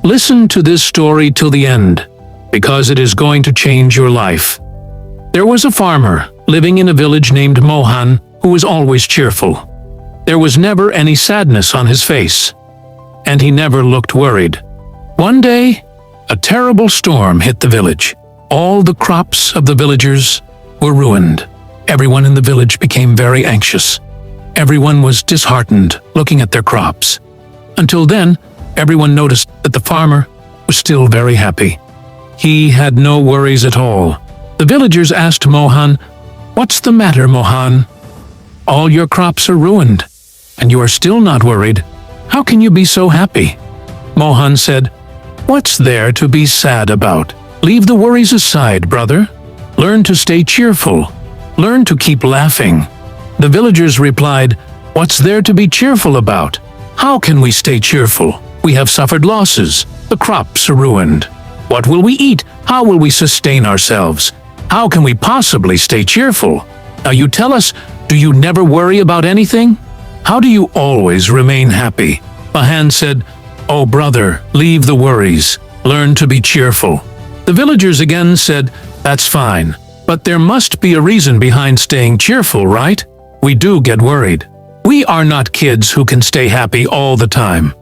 Listen to this story till the end, because it is going to change your life. There was a farmer living in a village named Mohan who was always cheerful. There was never any sadness on his face, and he never looked worried. One day, a terrible storm hit the village. All the crops of the villagers were ruined. Everyone in the village became very anxious. Everyone was disheartened looking at their crops. Until then, everyone noticed that the farmer was still very happy. He had no worries at all. The villagers asked Mohan, "What's the matter, Mohan? All your crops are ruined, and you are still not worried. How can you be so happy?" Mohan said, "What's there to be sad about? Leave the worries aside, brother. Learn to stay cheerful. Learn to keep laughing." The villagers replied, "What's there to be cheerful about? How can we stay cheerful? We have suffered losses. The crops are ruined. What will we eat? How will we sustain ourselves? How can we possibly stay cheerful? Now you tell us, do you never worry about anything? How do you always remain happy?" Mohan said, "Oh brother, leave the worries. Learn to be cheerful." The villagers again said, "That's fine, but there must be a reason behind staying cheerful, right? We do get worried. We are not kids who can stay happy all the time.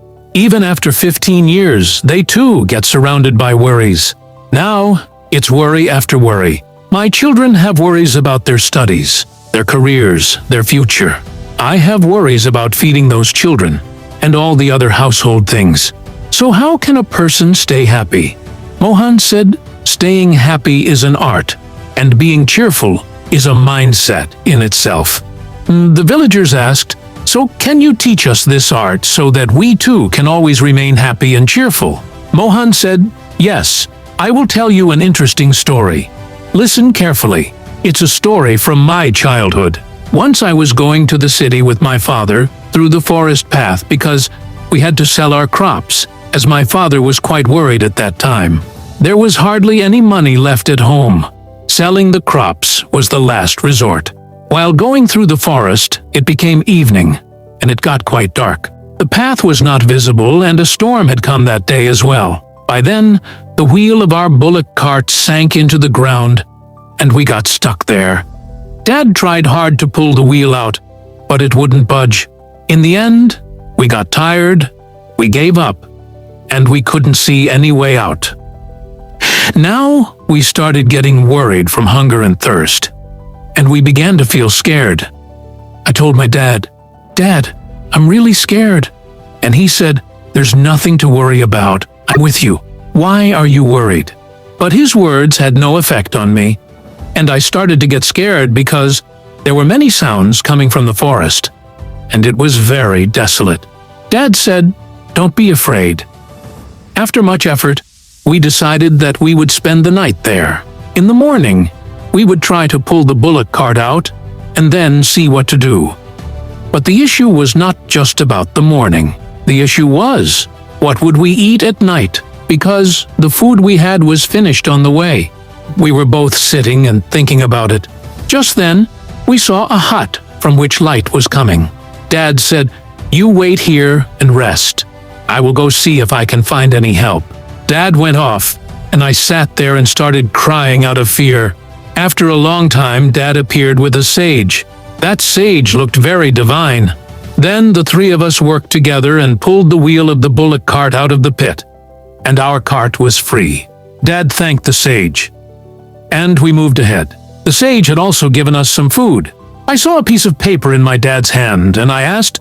Even after 15 years, they too get surrounded by worries. Now, it's worry after worry. My children have worries about their studies, their careers, their future. I have worries about feeding those children and all the other household things. So how can a person stay happy?" Mohan said, "Staying happy is an art, and being cheerful is a mindset in itself." The villagers asked, "So can you teach us this art so that we too can always remain happy and cheerful?" Mohan said, "Yes, I will tell you an interesting story. Listen carefully. It's a story from my childhood. Once I was going to the city with my father through the forest path because we had to sell our crops, as my father was quite worried at that time. There was hardly any money left at home. Selling the crops was the last resort. While going through the forest, it became evening, and it got quite dark. The path was not visible, and a storm had come that day as well. By then, the wheel of our bullock cart sank into the ground, and we got stuck there. Dad tried hard to pull the wheel out, but it wouldn't budge. In the end, we got tired, we gave up, and we couldn't see any way out. Now, we started getting worried from hunger and thirst, and we began to feel scared. I told my dad, "Dad, I'm really scared." And he said, "There's nothing to worry about. I'm with you. Why are you worried?" But his words had no effect on me, and I started to get scared because there were many sounds coming from the forest, and it was very desolate. Dad said, "Don't be afraid." After much effort, we decided that we would spend the night there. In the morning, we would try to pull the bullock cart out and then see what to do. But the issue was not just about the morning. The issue was, what would we eat at night? Because the food we had was finished on the way. We were both sitting and thinking about it. Just then, we saw a hut from which light was coming. Dad said, "You wait here and rest. I will go see if I can find any help." Dad went off, and I sat there and started crying out of fear. After a long time, Dad appeared with a sage. That sage looked very divine. Then the three of us worked together and pulled the wheel of the bullock cart out of the pit, and our cart was free. Dad thanked the sage, and we moved ahead. The sage had also given us some food. I saw a piece of paper in my dad's hand, and I asked,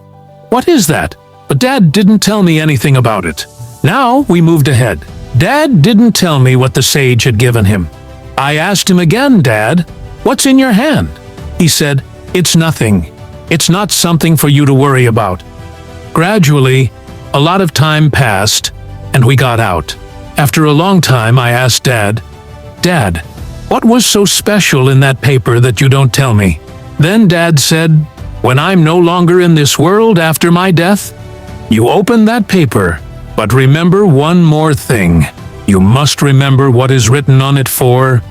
"What is that?" But Dad didn't tell me anything about it. Now we moved ahead. Dad didn't tell me what the sage had given him. I asked him again, "Dad, what's in your hand?" He said, "It's nothing. It's not something for you to worry about." Gradually, a lot of time passed, and we got out. After a long time, I asked Dad, "Dad, what was so special in that paper that you don't tell me?" Then Dad said, "When I'm no longer in this world after my death, you open that paper, but remember one more thing. You must remember what is written on it for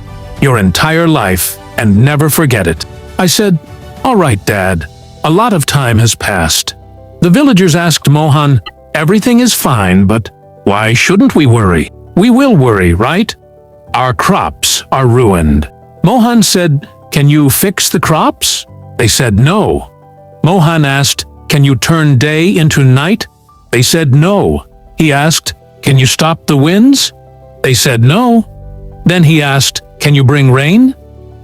your entire life and never forget it." I said, "All right, Dad." A lot of time has passed. The villagers asked Mohan, "Everything is fine, but Why shouldn't we worry? We will worry, right? Our crops are ruined. Mohan said, "Can you fix the crops?" They said no. Mohan asked, "Can you turn day into night?" They said no. He asked, "Can you stop the winds?" They said no. Then he asked, "Can you bring rain?"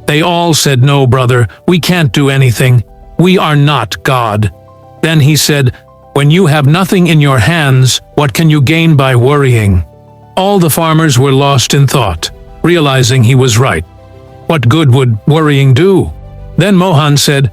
They all said, "No, brother, we can't do anything. We are not God." Then he said, "When you have nothing in your hands, what can you gain by worrying?" All the farmers were lost in thought, realizing he was right. What good would worrying do? Then Mohan said,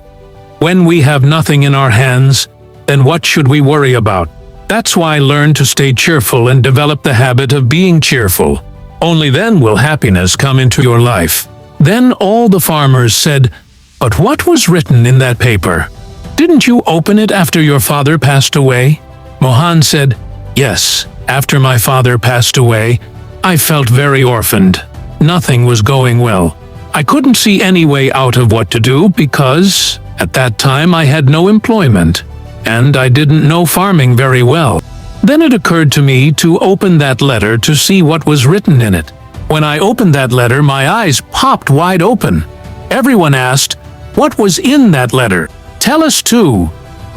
"When we have nothing in our hands, then what should we worry about? That's why learn to stay cheerful and develop the habit of being cheerful. Only then will happiness come into your life." Then all the farmers said, "But what was written in that paper? Didn't you open it after your father passed away?" Mohan said, "Yes, after my father passed away, I felt very orphaned. Nothing was going well. I couldn't see any way out of what to do because, at that time, I had no employment, and I didn't know farming very well. Then it occurred to me to open that letter to see what was written in it. When I opened that letter, my eyes popped wide open. Everyone asked, 'What was in that letter? Tell us too.'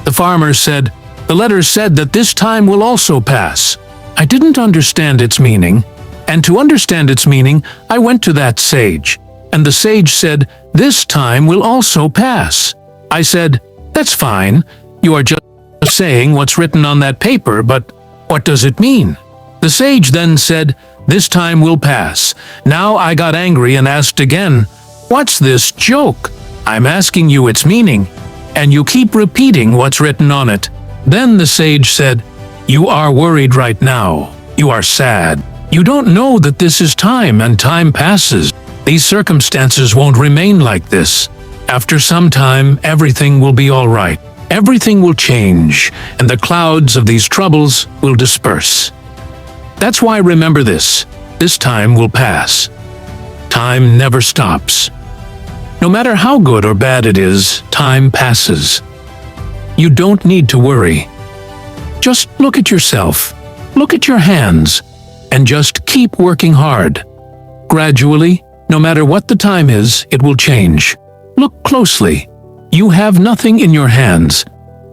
The farmer said, 'The letter said that this time will also pass.' I didn't understand its meaning, and to understand its meaning, I went to that sage, and the sage said, 'This time will also pass.' I said, 'That's fine. You are just saying what's written on that paper, but what does it mean?' The sage then said, 'This time will pass.' Now I got angry and asked again, 'What's this joke? I'm asking you its meaning, and you keep repeating what's written on it.' Then the sage said, 'You are worried right now. You are sad. You don't know that this is time and time passes. These circumstances won't remain like this. After some time, everything will be all right. Everything will change, and the clouds of these troubles will disperse. That's why remember this. This time will pass. Time never stops. No matter how good or bad it is, time passes. You don't need to worry. Just look at yourself, look at your hands, and just keep working hard. Gradually, no matter what the time is, it will change. Look closely. You have nothing in your hands,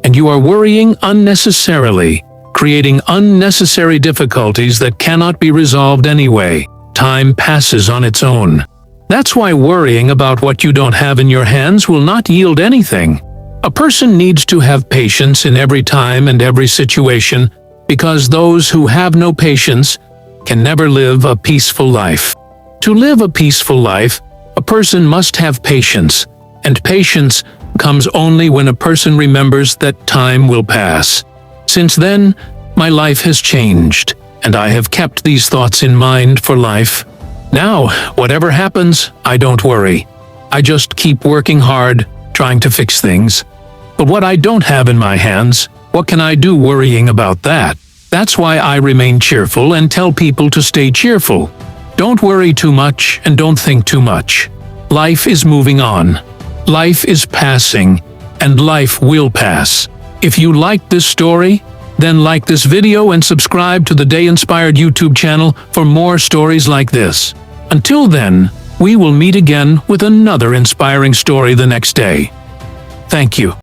and you are worrying unnecessarily, creating unnecessary difficulties that cannot be resolved anyway. Time passes on its own. That's why worrying about what you don't have in your hands will not yield anything. A person needs to have patience in every time and every situation, because those who have no patience can never live a peaceful life. To live a peaceful life, a person must have patience, and patience comes only when a person remembers that time will pass. Since then, my life has changed, and I have kept these thoughts in mind for life. Now, whatever happens, I don't worry. I just keep working hard, trying to fix things. But what I don't have in my hands, what can I do worrying about that? That's why I remain cheerful and tell people to stay cheerful. Don't worry too much and don't think too much. Life is moving on. Life is passing, and life will pass. If you liked this story, then like this video and subscribe to the Day Inspired YouTube channel for more stories like this. Until then, we will meet again with another inspiring story the next day. Thank you.